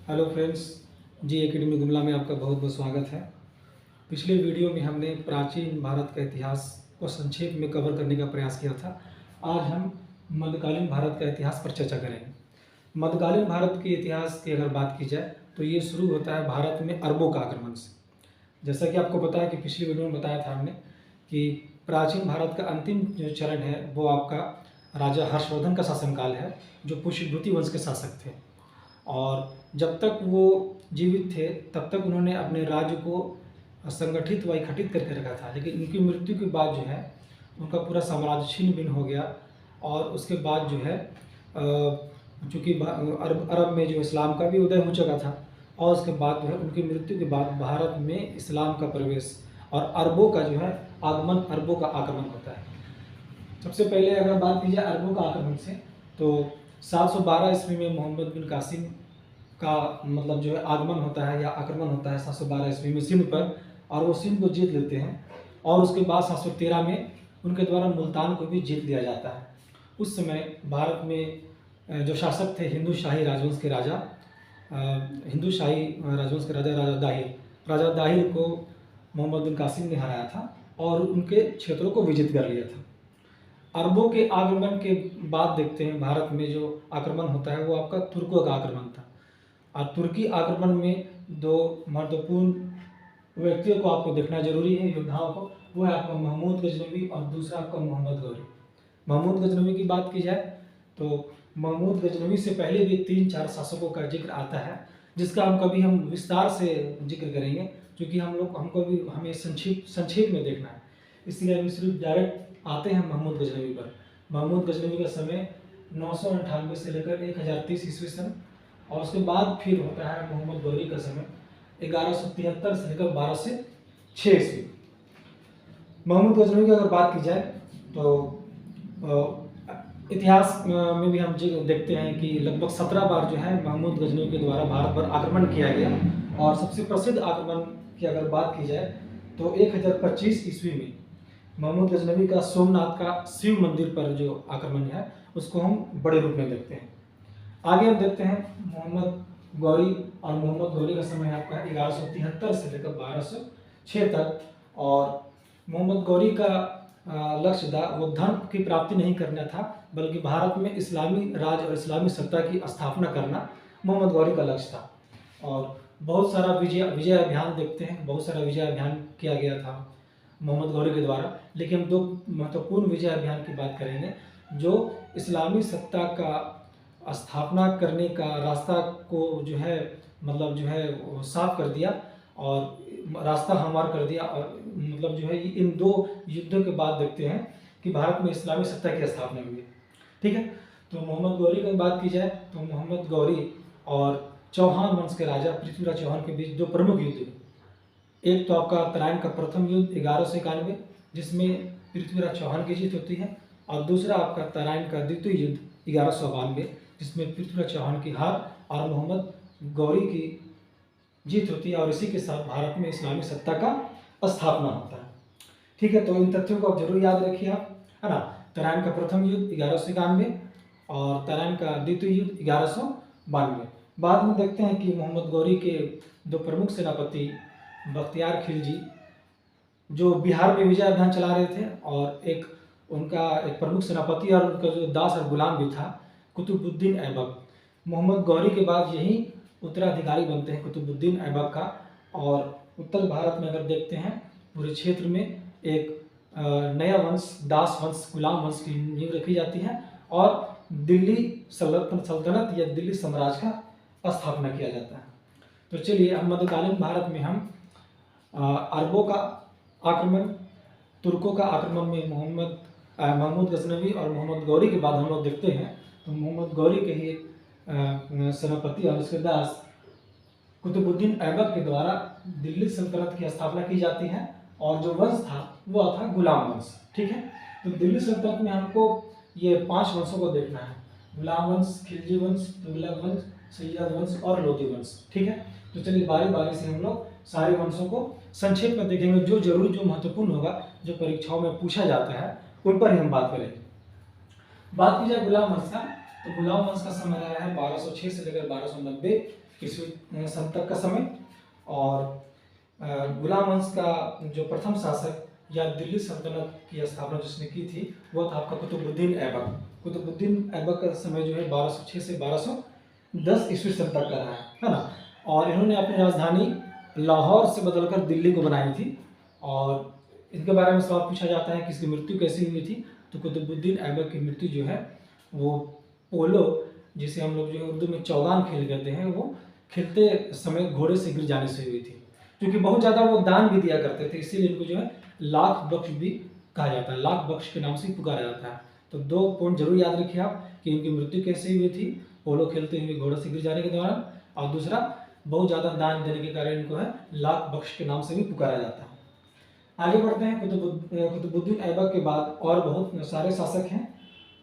Hello friends, जी academy Gumla में आपका बहुत बहुत स्वागत है। पिछले वीडियो में हमने प्राचीन भारत का इतिहास को संक्षेप में कवर करने का प्रयास किया था। आज हम मध्यकालीन भारत का इतिहास पर चर्चा करेंगे। मध्यकालीन भारत के इतिहास की अगर बात की जाए तो ये शुरू होता है भारत में अरबों का आक्रमण से। जैसा कि आपको पता है कि पिछली वीडियो में बताया था हमने कि प्राचीन भारत का अंतिम जो चरण है वो आपका राजा हर्षवर्धन का शासनकाल है, जो पुष्यभूति वंश के शासक थे। और जब तक वो जीवित थे तब तक उन्होंने अपने राज्य को संगठित व इकट्ठित करके रखा था, लेकिन उनकी मृत्यु के बाद जो है उनका पूरा साम्राज्य छिन्न भिन्न हो गया। और उसके बाद जो है चूँकि अरब में जो इस्लाम का भी उदय हो चुका था, और उसके बाद जो है उनकी मृत्यु के बाद भारत में इस्लाम का प्रवेश और अरबों का जो है आगमन, अरबों का आक्रमण होता है। सबसे पहले अगर बात की जाए अरबों का आक्रमण से, तो 712 ईस्वी में मोहम्मद बिन कासिम का मतलब जो है आगमन होता है या आक्रमण होता है 712 ईस्वी में सिंध पर, और वो सिंध को जीत लेते हैं। और उसके बाद 713 में उनके द्वारा मुल्तान को भी जीत लिया जाता है। उस समय भारत में जो शासक थे हिंदू शाही राजवंश के राजा, राजा दाहिर को मोहम्मद बिन कासिम ने हराया था और उनके क्षेत्रों को विजित कर लिया था। अरबों के आगमन के बाद देखते हैं भारत में जो आक्रमण होता है वो आपका तुर्कों का आक्रमण था। और तुर्की आक्रमण में दो महत्वपूर्ण व्यक्तियों को आपको देखना जरूरी है, योद्धाओं को। वो है आपका महमूद गजनवी और दूसरा आपका मोहम्मद गौरी। महमूद गजनवी की बात की जाए तो महमूद गजनवी से पहले भी 3-4 शासकों का जिक्र आता है, जिसका हम विस्तार से जिक्र करेंगे, क्योंकि हमको भी हमें संक्षेप में देखना है। इसलिए हम सिर्फ डायरेक्ट आते हैं महमूद गजनवी पर। महमूद गजनवी का समय 998 से लेकर 1030 ईस्वी सन, और उसके बाद फिर होता है मोहम्मद गौरी का समय 1173 से लेकर 1206 ईस्वी। महमूद गजनवी की अगर बात की जाए तो इतिहास में भी हम देखते हैं कि लगभग 17 बार जो है महमूद गजनवी के द्वारा भारत पर आक्रमण किया गया। और सबसे प्रसिद्ध आक्रमण की अगर बात की जाए तो 1025 ईस्वी में महमूद गजनवी का सोमनाथ का शिव मंदिर पर जो आक्रमण है उसको हम बड़े रूप में देखते हैं। आगे हम देखते हैं मोहम्मद गौरी, और मोहम्मद गौरी का समय आपका 1173 से लेकर 1206 तक। और मोहम्मद गौरी का लक्ष्य था वो धर्म की प्राप्ति नहीं करना था, बल्कि भारत में इस्लामी राज और इस्लामी सत्ता की स्थापना करना मोहम्मद गौरी का लक्ष्य था। और बहुत सारा विजय अभियान देखते हैं, बहुत सारा विजय अभियान किया गया था मोहम्मद गौरी के द्वारा। लेकिन हम दो महत्वपूर्ण विजय अभियान की बात करेंगे जो इस्लामी सत्ता का स्थापना करने का रास्ता को जो है वो साफ कर दिया और रास्ता हमवार कर दिया। और जो है इन दो युद्धों के बाद देखते हैं कि भारत में इस्लामी सत्ता की स्थापना हुई। ठीक है, तो मोहम्मद गौरी की बात की जाए तो मोहम्मद गौरी और चौहान वंश के राजा पृथ्वीराज चौहान के बीच दो प्रमुख युद्ध हुए। एक तो आपका तराइन का प्रथम युद्ध 1191, जिसमें पृथ्वीराज चौहान की जीत होती है, और दूसरा आपका तराइन का द्वितीय युद्ध 1192, जिसमें पृथ्वीराज चौहान की हार और मोहम्मद गौरी की जीत होती है। और इसी के साथ भारत में इस्लामी सत्ता का स्थापना होता है। ठीक है, तो इन तथ्यों को आप जरूर याद रखिए आप, है ना। तराइन का प्रथम युद्ध 1191 और तराइन का द्वितीय युद्ध 1192। बाद में देखते हैं कि मोहम्मद गौरी के दो प्रमुख सेनापति बख्तियार खिलजी जो बिहार में विजय अभियान चला रहे थे, और उनका एक प्रमुख सेनापति और उनका जो दास और गुलाम भी था कुतुबुद्दीन ऐबक। मोहम्मद गौरी के बाद यही उत्तराधिकारी बनते हैं कुतुबुद्दीन ऐबक का। और उत्तर भारत में अगर देखते हैं पूरे क्षेत्र में एक नया वंश, दास वंश, गुलाम वंश की नींव रखी जाती है, और दिल्ली सल्तनत या दिल्ली साम्राज्य का स्थापना किया जाता है। तो चलिए हम मध्यकालीन भारत में हम अरबों का आक्रमण, तुर्कों का आक्रमण में महमूद गजनवी और मोहम्मद गौरी के बाद हम लोग देखते हैं तो मोहम्मद गौरी के ही सेनापति और उसके दास कुतुबुद्दीन ऐबक के द्वारा दिल्ली सल्तनत की स्थापना की जाती है, और जो वंश था वो था गुलाम वंश। ठीक है, तो दिल्ली सल्तनत में हमको ये 5 वंशों को देखना है: गुलाम वंश, खिलजी वंश, तुगलक वंश, सैयद वंश और लोधी वंश। ठीक है, तो चलिए बारी बारी से हम लोग सारे वंशों को संक्षेप में देखेंगे। जो महत्वपूर्ण होगा, जो परीक्षाओं में पूछा जाता है, उन पर ही हम बात करेंगे। बात की जाए गुलाम वंश का, तो गुलाम वंश का समय रहा है 1206 से लेकर 1290। ईस्वी सन तक का समय। और गुलाम वंश का जो प्रथम शासक या दिल्ली सल्तनत की स्थापना जिसने की थी वो था आपका कुतुबुद्दीन ऐबक। कुतुबुद्दीन ऐबक का समय जो है 1206 से 1210 ईस्वी सन तक का रहा है ना। और इन्होंने अपनी राजधानी लाहौर से बदलकर दिल्ली को बनाई थी। और इनके बारे में सवाल पूछा जाता है कि इसकी मृत्यु कैसी हुई थी। तो कुतुबुद्दीन ऐबक की मृत्यु जो है वो पोलो, जिसे हम लोग जो है उर्दू में चौगान खेल कहते हैं, वो खेलते समय घोड़े से गिर जाने से हुई थी। क्योंकि बहुत ज़्यादा वो दान भी दिया करते थे, इसीलिए इनको जो है लाख बख्श भी कहा जाता है, लाख बख्श के नाम से पुकारा जाता है। तो 2 पॉइंट जरूर याद रखिए आप कि इनकी मृत्यु कैसे हुई थी, पोलो खेलते हुए घोड़े से गिर जाने के दौरान, और दूसरा बहुत ज़्यादा दान देने के कारण इनको है लाख बख्श के नाम से भी पुकारा जाता है। आगे बढ़ते हैं। कुतुबुद्दीन ऐबक के बाद और बहुत सारे शासक हैं,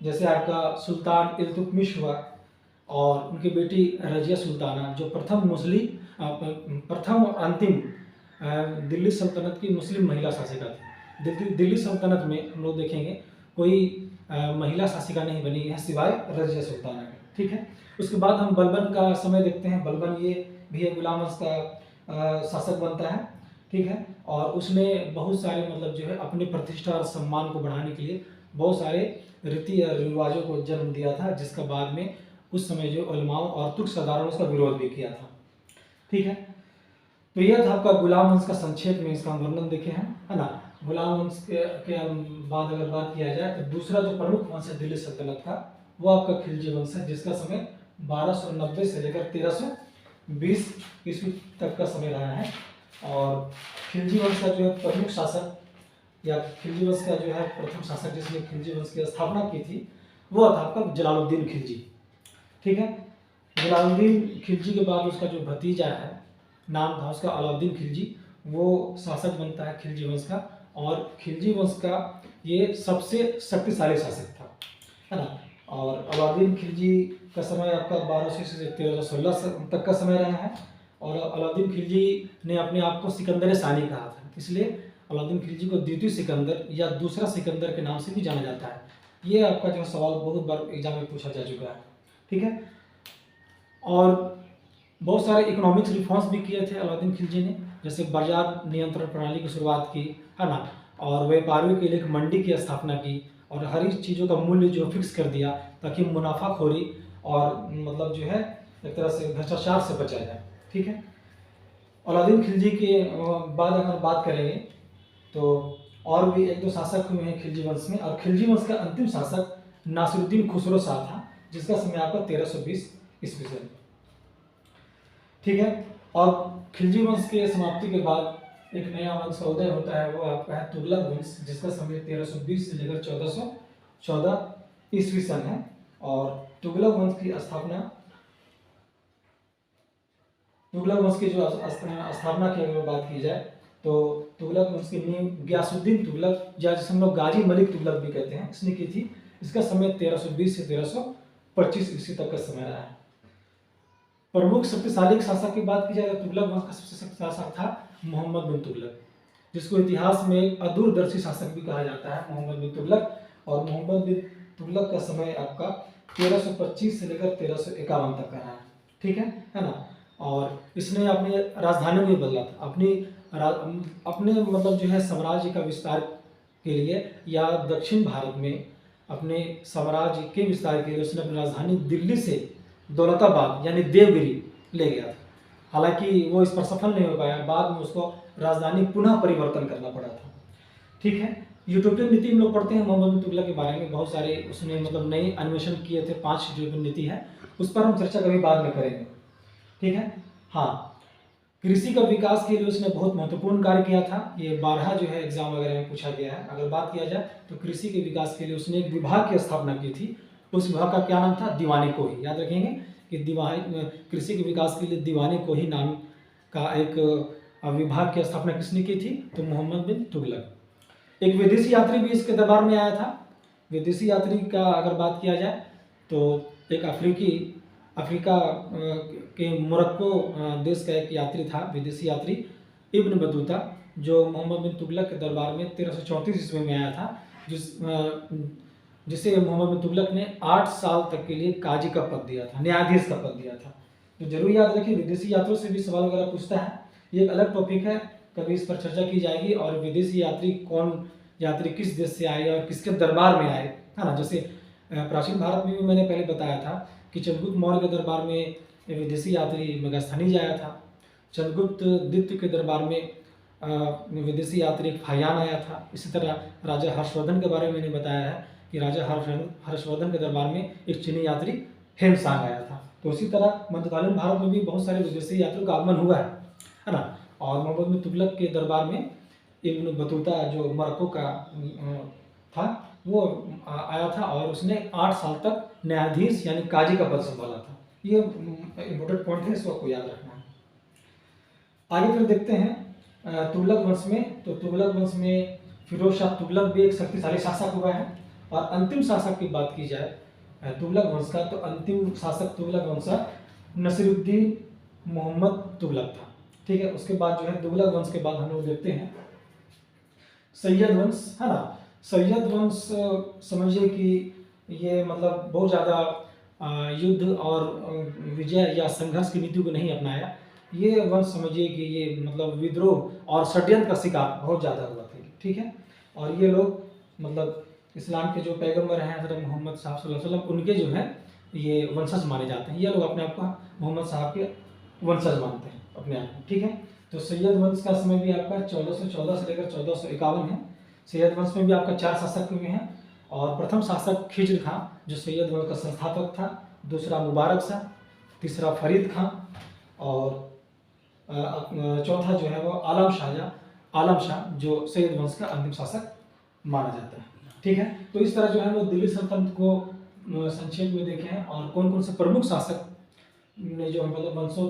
जैसे आपका सुल्तान इल्तुतमिश हुआ और उनकी बेटी रजिया सुल्ताना, जो प्रथम और अंतिम दिल्ली सल्तनत की मुस्लिम महिला शासिका थी। दिल्ली सल्तनत में हम लोग देखेंगे कोई महिला शासिका नहीं बनी है सिवाय रजिया सुल्ताना के, ठीक है। उसके बाद हम बलबन का समय देखते हैं। बलबन ये भी एक गुलाम वंश का शासक बनता है, ठीक है। और उसने बहुत सारे मतलब जो है अपनी प्रतिष्ठा और सम्मान को बढ़ाने के लिए बहुत सारे रीति और रिवाजों को जन्म दिया था, जिसका बाद में उस समय जो उलमाओं और तुर्क सरदारों ने उसका विरोध भी किया था, ठीक है। तो यह था आपका गुलाम वंश का संक्षेप में इसका वर्णन देखे हैं, है ना। गुलाम वंश के बाद अगर बात किया जाए तो दूसरा जो प्रमुख वंश है दिल्ली सल्तनत का, वो आपका खिलजी वंश है, जिसका समय 1290 से लेकर 1320 ईस्वी तक का समय रहा है। और खिलजी वंश का जो है प्रमुख शासक या खिलजी वंश का जो है प्रथम शासक जिसने खिलजी वंश की स्थापना की थी वो था आपका जलालुद्दीन खिलजी, ठीक है। जलालुद्दीन खिलजी के बाद उसका जो भतीजा है, नाम था उसका अलाउद्दीन खिलजी, वो शासक बनता है खिलजी वंश का। और खिलजी वंश का ये सबसे शक्तिशाली शासक था, है ना। और अलाउद्दीन खिलजी का समय आपका 1200 से 1316 तक का समय रहा है। और अलाउद्दीन खिलजी ने अपने आप को सिकंदर सानी कहा था, इसलिए अलाउद्दीन खिलजी को द्वितीय सिकंदर या दूसरा सिकंदर के नाम से भी जाना जाता है। ये आपका जो सवाल बहुत बार एग्जाम में पूछा जा चुका है, ठीक है। और बहुत सारे इकोनॉमिक्स रिफॉर्म्स भी किए थे अलाउद्दीन खिलजी ने, जैसे बाजार नियंत्रण प्रणाली की शुरुआत की, है ना। और व्यापारियों के लिए एक मंडी की स्थापना की और हर एक चीज़ों का मूल्य जो फिक्स कर दिया ताकि मुनाफाखोरी और मतलब जो है एक तरह से भ्रष्टाचार से बचा जाए, ठीक है। अलाउद्दीन खिलजी के बाद अगर बात करेंगे तो और भी 1-2 शासक हुए हैं खिलजी वंश में। और खिलजी वंश का अंतिम शासक नासिरुद्दीन खुसरो शाह था, जिसका समय आपका 1320 ईस्वी से, ठीक है। और खिलजी वंश के समाप्ति के बाद एक नया वंश का उदय होता है, वो आपका है तुगलक वंश, जिसका समय 1320 से लेकर 1414 ईस्वी सन है। और तुगलक वंश की स्थापना, तुगलक वंश की जो स्थापना की अगर बात की जाए तो तुगलक वंश की नींव गयासुद्दीन तुगलक, या जिसे हम लोग गाजी मलिक तुगलक भी कहते हैं, इसने की थी। इसका समय 1320 से 1325 ईस्वी तक का समय रहा है। प्रमुख शक्तिशाली शासक की बात की जाए तो तुगलक वंश का सबसे शक्तिशाली शासक था मोहम्मद बिन तुगलक, जिसको इतिहास में एक अदूरदर्शी शासक भी कहा जाता है, मोहम्मद बिन तुगलक। और मोहम्मद बिन तुगलक का समय आपका 1325 से लेकर 1351 तक का रहा है, ठीक है ना। और इसने अपनी राजधानी भी बदला था, अपने मतलब जो है साम्राज्य का विस्तार के लिए या दक्षिण भारत में अपने साम्राज्य के विस्तार के लिए उसने अपनी राजधानी दिल्ली से दौलताबाद यानी देवगिरी ले गया था। हालांकि वो इस पर सफल नहीं हो पाया, बाद में उसको राजधानी पुनः परिवर्तन करना पड़ा था, ठीक है। यूटोपियन नीति हम लोग पढ़ते हैं मोहम्मद बिन तुगलक के बारे में, बहुत सारे उसने मतलब नए अन्वेषण किए थे, 5 यूटोपियन नीति है, उस पर हम चर्चा कभी बाद में करेंगे, ठीक है। हाँ, कृषि का विकास के लिए उसने बहुत महत्वपूर्ण कार्य किया था, ये 12 जो है एग्जाम वगैरह में पूछा गया है। अगर बात किया जाए तो कृषि के विकास के लिए उसने एक विभाग की स्थापना की थी, उस विभाग का क्या नाम था, दीवानी कोही। याद रखेंगे कि कृषि के विकास के लिए दीवानी कोही नाम का एक विभाग की स्थापना किसने की थी, तो मोहम्मद बिन तुगलक। एक विदेशी यात्री भी इसके दरबार में आया था। विदेशी यात्री का अगर बात किया जाए तो एक अफ्रीका के मोरक्को देश का एक यात्री था, विदेशी यात्री इब्न बतूता, जो मोहम्मद बिन तुगलक के दरबार में 1334 ईस्वी में आया था, जिसे मोहम्मद बिन तुगलक ने 8 साल तक के लिए काजी का पद दिया था, न्यायाधीश का पद दिया था। तो जरूर याद रखिए, विदेशी यात्रियों से भी सवाल वगैरह पूछता है, ये एक अलग टॉपिक है, कभी इस पर चर्चा की जाएगी। और विदेशी यात्री किस देश से आए और किसके दरबार में आए, है ना। जैसे प्राचीन भारत में भी मैंने पहले बताया था कि चंद्रगुप्त मौर्य के दरबार में विदेशी यात्री मेगास्थनीज आया था। चंद्रगुप्त द्वितीय के दरबार में विदेशी यात्री फाहियान आया था। इसी तरह राजा हर्षवर्धन के बारे में मैंने बताया है कि राजा हर्षवर्धन के दरबार में एक चीनी यात्री हेमसांग आया था। तो इसी तरह मध्यकालीन भारत में भी बहुत सारे विदेशी यात्रियों का आगमन हुआ है ना। और मोहम्मद बिन तुगलक के दरबार में इब्न बतूता जो मोरक्को का था वो आया था, और उसने 8 साल तक न्यायाधीश यानी काजी का पद संभाला था। ये इम्पोर्टेंट पॉइंट है, इसको आपको याद रखना है। आगे फिर देखते हैं तुगलक वंश में। तो तुगलक वंश में फिरोज शाह तुगलक भी एक शक्तिशाली शासक हुआ है। और अंतिम शासक की बात की जाए तुगलक वंश का, तो अंतिम शासक तुगलक वंश का नसीरुद्दीन मोहम्मद तुगलक था। ठीक है, उसके बाद जो है तुगलक वंश के बाद हम लोग देखते हैं सैयद वंश, है ना। सैयद वंश समझिए कि ये मतलब बहुत ज़्यादा युद्ध और विजय या संघर्ष की नीति को नहीं अपनाया। ये वंश समझिए कि ये मतलब विद्रोह और षड्यंत्र का शिकार बहुत ज़्यादा हुआ थे। ठीक है, और ये लोग मतलब इस्लाम के जो पैगंबर हैं हज़रत मोहम्मद साहब सल्लल्लाहु अलैहि वसल्लम, उनके जो है ये वंशज माने जाते हैं। ये लोग अपने आप को मोहम्मद साहब के वंशज मानते हैं अपने आप को। ठीक है, तो सैयद वंश का समय भी आपका 1414 से लेकर 1451 है। सैयद वंश में भी आपका 4 शासक हुए हैं। और प्रथम शासक खिज्र खां जो सैयद वंश का संस्थापक था, दूसरा मुबारक शाह, तीसरा फरीद खां, और चौथा जो है वो आलम शाह जो सैयद वंश का अंतिम शासक माना जाता है। ठीक है, तो इस तरह जो है वो दिल्ली सल्तनत को संक्षेप में देखे हैं, और कौन कौन से प्रमुख शासक ने जो मतलब वंशों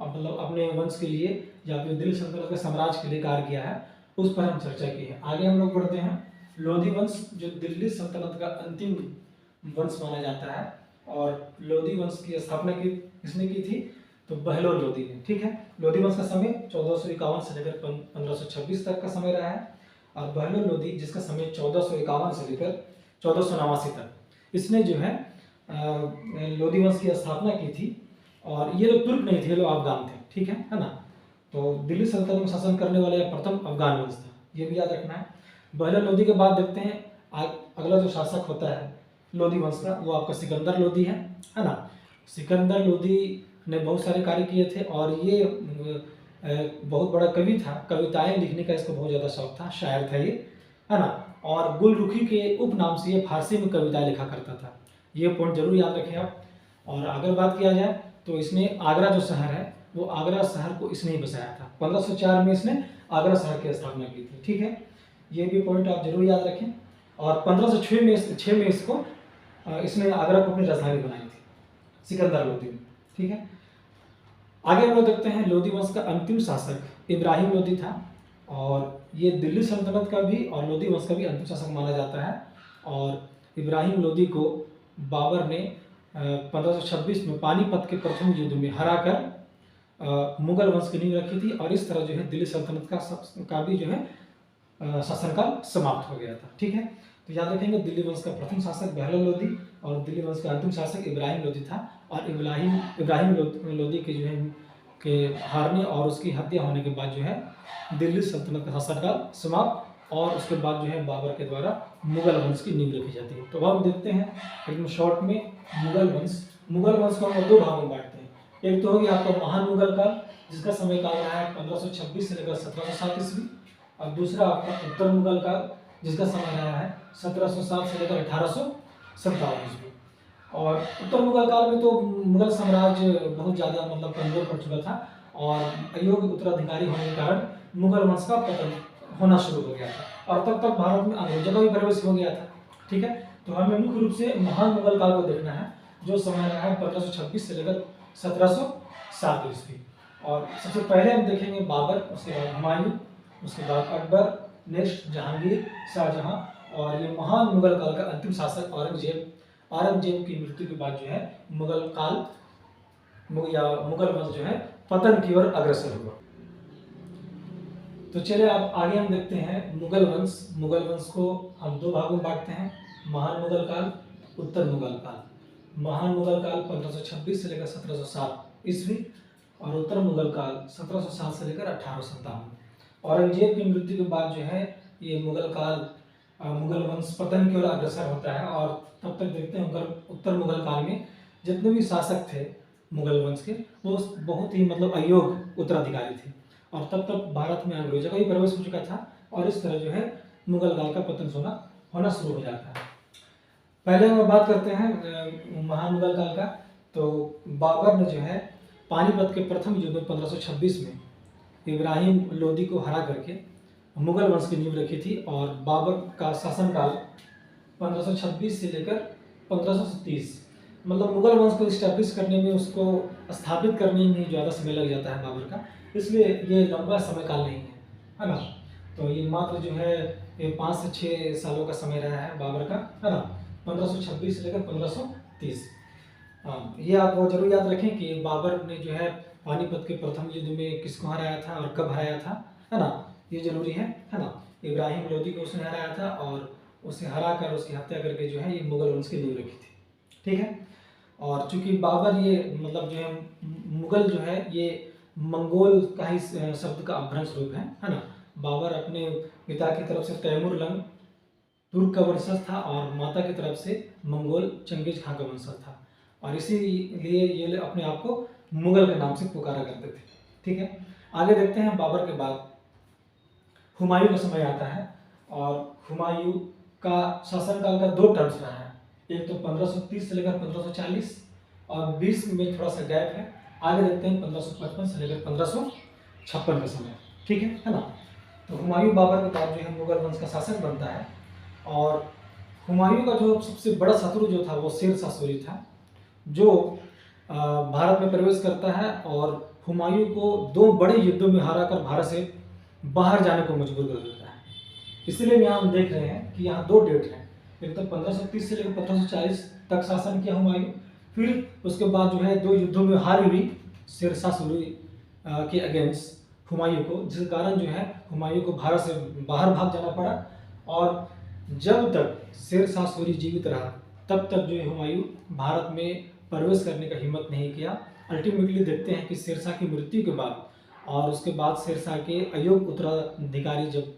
मतलब अपने वंश के लिए या फिर दिल्ली सल्तनत के साम्राज्य के लिए कार्य किया है, उस पर हम चर्चा की है। आगे हम लोग बढ़ते हैं लोधी वंश, जो दिल्ली सल्तनत का अंतिम वंश माना जाता है। और लोधी वंश की स्थापना किसने की थी, तो बहलोल लोधी ने। ठीक है, लोधी वंश का समय 1451 से लेकर 1526 तक का समय रहा है। और बहलोल लोधी जिसका समय 1451 से लेकर 1489 तक, इसने जो है लोधी वंश की स्थापना की थी। और ये लोग तुर्क नहीं थे, ये लोग अफगान थे। ठीक है ना। तो दिल्ली सल्तनत में शासन करने वाले प्रथम अफगान वंश था, ये भी याद रखना है। बहलोल लोधी के बाद देखते हैं अगला जो शासक होता है लोधी वंश का, वो आपका सिकंदर लोधी है ना। सिकंदर लोधी ने बहुत सारे कार्य किए थे, और ये बहुत बड़ा कवि था, कविताएं लिखने का इसको बहुत ज़्यादा शौक था, शायर था ये, है ना। और गुलरुखी के उपनाम से ये फारसी में कविताएं लिखा करता था। ये पॉइंट जरूर याद रखें आप। और अगर बात किया जाए तो इसने आगरा जो शहर है, वो आगरा शहर को इसने ही बसाया था। 1504 में इसने आगरा शहर की स्थापना की थी। ठीक है, ये भी पॉइंट आप जरूर याद रखें। और 1506 में इसको इसने आगरा को अपनी राजधानी बनाई थी, सिकंदर लोधी ने। ठीक है, आगे हम लोग देखते हैं लोधी वंश का अंतिम शासक इब्राहिम लोधी था। और ये दिल्ली सल्तनत का भी और लोधी वंश का भी अंतिम शासक माना जाता है। और इब्राहिम लोधी को बाबर ने 1526 में पानीपत के प्रथम युद्ध में हराकर मुगल वंश की नींव रखी थी। और इस तरह जो है दिल्ली सल्तनत का भी जो है शासनकाल समाप्त हो गया था। ठीक है, तो याद रखेंगे दिल्ली वंश का प्रथम शासक बहलोल लोधी और दिल्ली वंश का अंतिम शासक इब्राहिम लोधी था। और इब्राहिम लोधी के जो है के हारने और उसकी हत्या होने के बाद जो है दिल्ली सल्तनत का शासनकाल समाप्त, और उसके बाद जो है बाबर के द्वारा मुगल वंश की नींव रखी जाती है। तो अब हम देखते हैं एकदम शॉर्ट में मुगल वंश को हम 2 भागों में बांटते हैं। एक तो होगी आपका महान मुगल काल, जिसका समय काल रहा है 1526 से लेकर 1707 ईस्वी। और दूसरा आपका उत्तर मुगल काल, जिसका समय रहा है 1707 से लेकर 1857 ईस्वी। और उत्तर मुगल काल में तो मुगल साम्राज्य बहुत ज़्यादा मतलब कमजोर पड़ चुका था, और अयोग्य उत्तराधिकारी होने के कारण मुगल वंश का पतन होना शुरू हो गया था। और तब तक भारत में अंग्रेजों का भी प्रवेश हो गया था। ठीक है, तो हमें मुख्य रूप से महान मुगल काल को देखना है, जो समय रहा है 1526 से लेकर 1707 ईस्वी। और सबसे पहले हम देखेंगे बाबर, उसके बाद हुमायूं, उसके बाद अकबर, नेक्स्ट जहांगीर, शाहजहां, और ये महान मुगल काल का अंतिम शासक औरंगजेब की मृत्यु के बाद जो है मुगल वंश जो है पतन की ओर अग्रसर हुआ। तो चलिए अब आगे हम देखते हैं मुगल वंश को हम 2 भागों में बांटते हैं, महान मुगल काल, उत्तर मुगल काल। महान मुगल काल 1526 से लेकर 1707 ईस्वी और उत्तर मुगल काल 1707 से लेकर 1857। औरंगजेब की मृत्यु के बाद जो है ये मुगल काल मुगल वंश पतन की ओर अग्रसर होता है। और तब तक देखते हैं उत्तर मुगल काल में जितने भी शासक थे मुगल वंश के वो बहुत ही मतलब अयोग्य उत्तराधिकारी थे, और तब तक भारत में अंग्रेजों का भी प्रवेश हो चुका था, और इस तरह जो है मुगल काल का पतन होना शुरू हो जाता है। पहले हम बात करते हैं महामुगल काल का। तो बाबर ने जो है पानीपत के प्रथम युद्ध में 1526 में इब्राहिम लोदी को हरा करके मुगल वंश की नींव रखी थी, और बाबर का शासनकाल 1526 से लेकर 1530, मतलब मुगल वंश को स्टैब्लिश करने में, उसको स्थापित करने में ज़्यादा समय लग जाता है बाबर का, इसलिए ये लंबा समय काल नहीं है ना। तो ये मात्र जो है ये 5 से 6 सालों का समय रहा है बाबर का, है ना, 1526 से लेकर 1530। हाँ, ये आप जरूर याद रखें कि बाबर ने जो है पानीपत के प्रथम युद्ध में किसको हराया था और कब हराया था, है ना, ये जरूरी है ना। इब्राहिम लोदी को उसने हराया था, और उसे हरा कर उसकी हत्या करके जो है ये मुगल वंश की नींव रखी थी, ठीक है। और चूंकि बाबर ये मतलब जो है मुगल जो है ये मंगोल का ही शब्द का अपभ्रंश रूप है ना। बाबर अपने पिता की तरफ से तैमूर लंग तुर्क का वंशज था, और माता की तरफ से मंगोल चंगेज खां का वंशज था, और इसीलिए ये अपने आप को मुगल के नाम से पुकारा करते थे, ठीक है। आगे देखते हैं बाबर के बाद हुमायूं का समय आता है, और हुमायूं का शासनकाल का 2 टर्म्स रहा है, एक तो 1530 से लेकर 1540, और 20 में थोड़ा सा गैप है। आगे देखते हैं 1555 से लेकर 1556 का समय, ठीक है ना। तो हुमायूं बाबर के बाद जो है मुगल वंश का शासक बनता है, और हुमायूं का जो सबसे बड़ा शत्रु जो था वो शेर शाह सूरी था, जो भारत में प्रवेश करता है, और हुमायूं को 2 बड़े युद्धों में हराकर भारत से बाहर जाने को मजबूर कर देता है। इसलिए यहाँ हम देख रहे हैं कि यहाँ 2 डेट हैं, एक तो 1530 से लेकर 1540 तक शासन किया हुमायूं, फिर उसके बाद जो है 2 युद्धों में हारी हुई शेर शाह सूरी के अगेंस्ट हुमायूं को, जिस कारण जो है हुमायूं को भारत से बाहर भाग जाना पड़ा। और जब तक शेर शाह सूरी जीवित रहा तब तक जो है हुमायूं भारत में प्रवेश करने का हिम्मत नहीं किया। अल्टीमेटली देखते हैं कि शेरशाह की मृत्यु के बाद, और उसके बाद शेरशाह के अयोग्य उत्तराधिकारी जब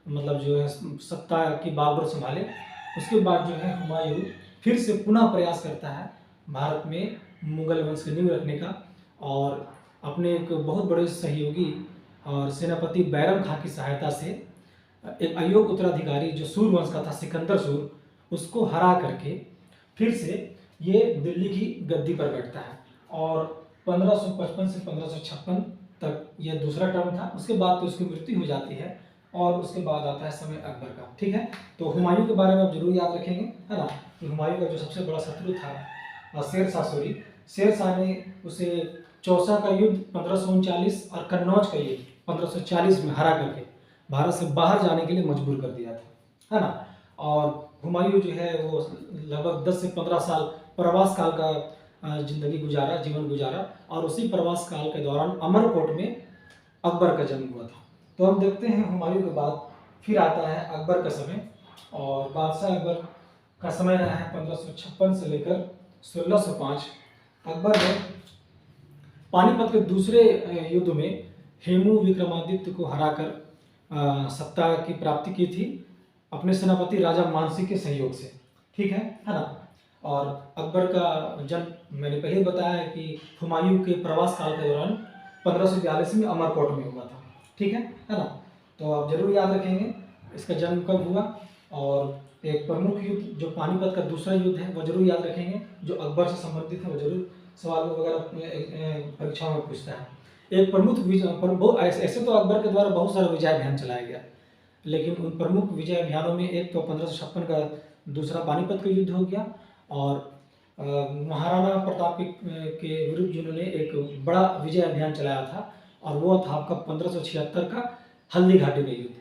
मतलब जो है सत्ता की बागडोर संभाले, उसके बाद जो है हुमायूं फिर से पुनः प्रयास करता है भारत में मुगल वंश की नींव रखने का, और अपने एक बहुत बड़े सहयोगी और सेनापति बैरम खां की सहायता से एक अयोग्य उत्तराधिकारी जो सूर वंश का था सिकंदर सूर, उसको हरा करके फिर से ये दिल्ली की गद्दी पर बैठता है, और 1555 से 1556 तक यह दूसरा टर्म था। उसके बाद तो उसकी मृत्यु हो जाती है, और उसके बाद आता है समय अकबर का, ठीक है। तो हुमायूं के बारे में आप जरूर याद रखेंगे, है ना, कि हुमायूं का जो सबसे बड़ा शत्रु था शेर शाह सूरी, शेर शाह ने उसे चौसा का युद्ध 1539 और कन्नौज का युद्ध 1540 में हरा करके भारत से बाहर जाने के लिए मजबूर कर दिया था, है ना। और हुमायूं जो है वो लगभग 10 से 15 साल प्रवास काल का जीवन गुजारा, और उसी प्रवास काल के दौरान अमरकोट में अकबर का जन्म हुआ था। तो हम देखते हैं हुमायूं के बाद फिर आता है अकबर का समय, और बादशाह अकबर का समय रहा है 1556 से लेकर 1605। अकबर ने पानीपत के दूसरे युद्ध में हेमू विक्रमादित्य को हराकर सत्ता की प्राप्ति की थी अपने सेनापति राजा मानसिंह के सहयोग से, ठीक है ना। और अकबर का जन्म मैंने पहले बताया कि हुमायूं के प्रवास काल के दौरान 1542 में अमरकोट में हुआ था, ठीक है ना। तो आप जरूर याद रखेंगे इसका जन्म कब हुआ, और एक प्रमुख युद्ध जो पानीपत का दूसरा युद्ध है वो जरूर याद रखेंगे, जो अकबर से संबंधित है, वो जरूर सवाल वगैरह परीक्षाओं में पूछता है। एक प्रमुख ऐसे तो अकबर के द्वारा बहुत सारा विजय अभियान चलाया गया, लेकिन उन प्रमुख विजय अभियानों में एक तो 1556 का दूसरा पानीपत का युद्ध हो गया, और महाराणा प्रताप के विरुद्ध जिन्होंने एक बड़ा विजय अभियान चलाया था, और वो था आपका 1576 का हल्दी घाटी का युद्ध,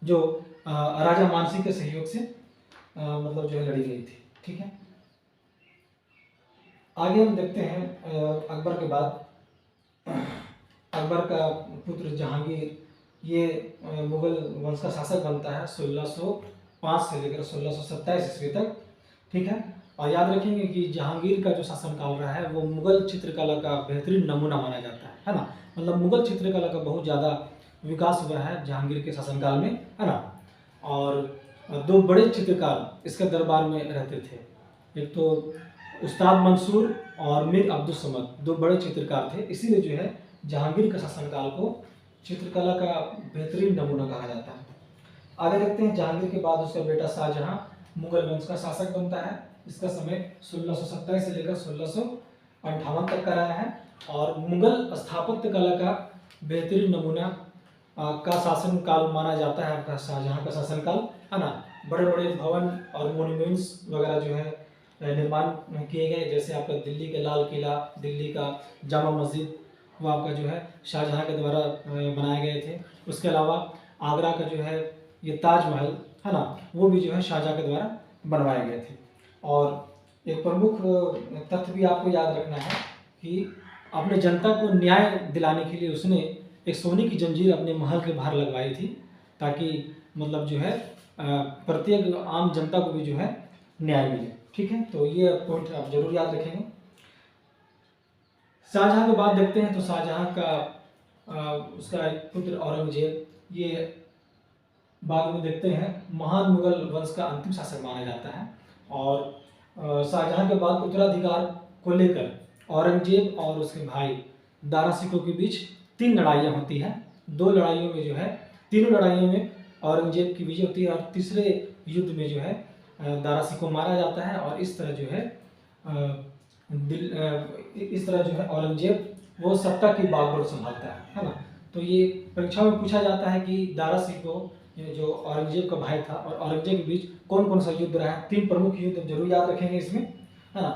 जो राजा मानसिंह के सहयोग से मतलब जो है लड़ी गई थी, ठीक है। आगे हम देखते हैं अकबर के बाद अकबर का पुत्र जहांगीर ये मुगल वंश का शासक बनता है 1605 से लेकर 1627 ईस्वी तक, ठीक है। और याद रखेंगे कि जहांगीर का जो शासनकाल रहा है वो मुगल चित्रकला का बेहतरीन नमूना माना जाता है ना। मतलब मुगल चित्रकला का बहुत ज़्यादा विकास हुआ है जहांगीर के शासनकाल में, है ना। और दो बड़े चित्रकार इसके दरबार में रहते थे, एक तो उस्ताद मंसूर और मीर अब्दुल समद, दो बड़े चित्रकार थे। इसीलिए जो है जहांगीर का शासनकाल को चित्रकला का बेहतरीन नमूना कहा जाता है। आगे देखते हैं, जहांगीर के बाद उसका बेटा शाहजहां मुगल वंश का शासक बनता है। इसका समय 1627 से लेकर 1658 तक का रहा है और मुगल स्थापत्य कला का बेहतरीन नमूना का शासन काल माना जाता है आपका शाहजहां का शासनकाल, है ना। बड़े बड़े भवन और मोन्यूमेंट्स वगैरह जो है निर्माण किए गए, जैसे आपका दिल्ली का लाल किला, दिल्ली का जामा मस्जिद, वो आपका जो है शाहजहां के द्वारा बनाए गए थे। उसके अलावा आगरा का जो है ये ताजमहल, है ना, वो भी जो है शाहजहां के द्वारा बनवाए गए थे। और एक प्रमुख तथ्य भी आपको याद रखना है कि अपने जनता को न्याय दिलाने के लिए उसने एक सोने की जंजीर अपने महल के बाहर लगवाई थी, ताकि मतलब जो है प्रत्येक आम जनता को भी जो है न्याय मिले। ठीक है, तो ये पॉइंट आप जरूर याद रखेंगे। शाहजहां के बाद देखते हैं तो शाहजहां का उसका एक पुत्र औरंगजेब, ये बाद में देखते हैं महान मुगल वंश का अंतिम शासक माना जाता है। और शाहजहां के बाद उत्तराधिकार को लेकर औरंगजेब और उसके भाई दारा सिकों के बीच 3 लड़ाइयाँ होती हैं। 2 लड़ाइयों में जो है, तीनों लड़ाइयों में औरंगजेब की विजय होती है और तीसरे युद्ध में जो है दारा सिकों मारा जाता है। और इस तरह जो है जो है औरंगजेब वो सत्ता की बागडोर संभालता है ना। तो ये परीक्षा में पूछा जाता है कि दारा सिकों जो औरंगजेब का भाई था और औरंगजेब के बीच कौन कौन सा युद्ध रहा है। 3 प्रमुख युद्ध जरूर याद रखेंगे इसमें, है ना।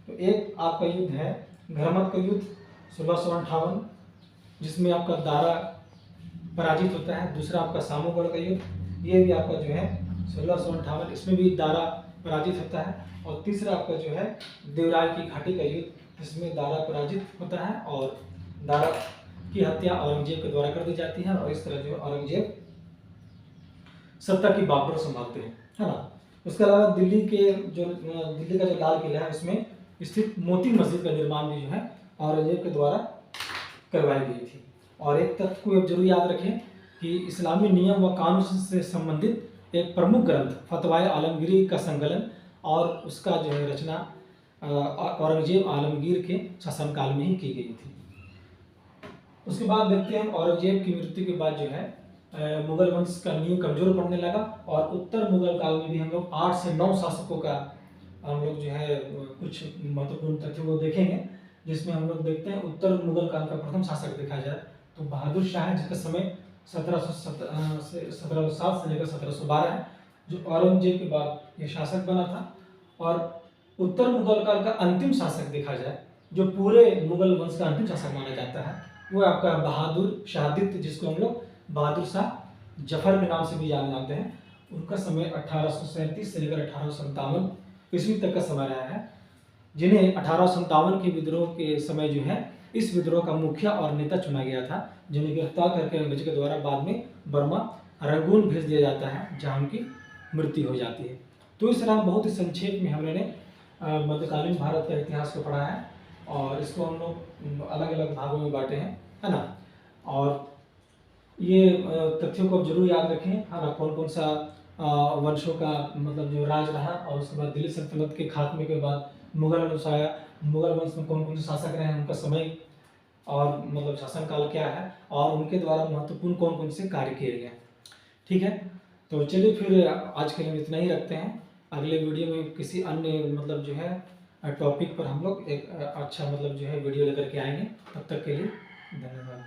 तो एक आपका युद्ध है घरमत का युद्ध 1658, जिसमें आपका दारा पराजित होता है। दूसरा आपका सामूगढ़ का युद्ध, ये भी आपका जो है 1658, इसमें भी दारा पराजित होता है। और तीसरा आपका जो है देवराय की घाटी का युद्ध, जिसमें दारा पराजित होता है और दारा की हत्या औरंगजेब के द्वारा कर दी जाती है। और इस तरह जो औरंगजेब सत्ता की बागडोर संभालते हैं, है ना। उसके अलावा दिल्ली का जो लाल किला है उसमें स्थित मोती मस्जिद का निर्माण भी जो है औरंगजेब के द्वारा करवाई गई थी। और एक तथ्य को आप जरूर याद रखें कि इस्लामी नियम व कानून से संबंधित एक प्रमुख ग्रंथ फतवाए आलमगीरी का संकलन और उसका जो है रचना औरंगजेब आलमगीर के शासनकाल में ही की गई थी। उसके बाद देखते हैं औरंगजेब की मृत्यु के बाद जो है मुगल वंश का नींव कमजोर पड़ने लगा और उत्तर मुगल काल में भी हम लोग 8 से 9 शासकों का हम लोग जो है कुछ महत्वपूर्ण तथ्यों को देखेंगे, जिसमें हम लोग देखते हैं उत्तर मुगल काल का प्रथम शासक देखा जाए तो बहादुर शाह है, जिसका समय 1707 से लेकर 1712 है, जो औरंगजेब के बाद ये शासक बना था। और उत्तर मुगल काल का अंतिम शासक देखा जाए, जो पूरे मुगल वंश का अंतिम शासक माना जाता है, वो आपका बहादुर शाहदित्य, जिसको हम लोग बहादुर शाह जफर के नाम से भी जानते हैं। उनका समय 1837 से लेकर 1857 ईस्वी तक का समय रहा है, जिन्हें 1857 के विद्रोह के समय जो है इस विद्रोह का मुखिया और नेता चुना गया था, जिन्हें गिरफ्तार करके अंग्रेज के द्वारा बाद में बर्मा रंगून भेज दिया जाता है, जहाँ उनकी मृत्यु हो जाती है। तो इस तरह बहुत ही संक्षेप में हमने मध्यकालीन भारत का इतिहास को पढ़ा है और इसको हम लोग अलग अलग भागों में बांटे हैं, है ना। और ये तथ्यों को जरूर याद रखें, है ना, कौन कौन सा वंशों का मतलब जो राज रहा और उसके बाद दिल्ली सल्तनत के खात्मे के बाद मुगल वंश आया। मुगल वंश में कौन कौन से शासक रहे हैं, उनका समय और मतलब शासनकाल क्या है और उनके द्वारा महत्वपूर्ण कौन कौन से कार्य किए गए। ठीक है, तो चलिए फिर आज के लिए इतना ही रखते हैं। अगले वीडियो में किसी अन्य मतलब जो है टॉपिक पर हम लोग एक अच्छा मतलब जो है वीडियो लेकर के आएंगे। तब तक के लिए धन्यवाद।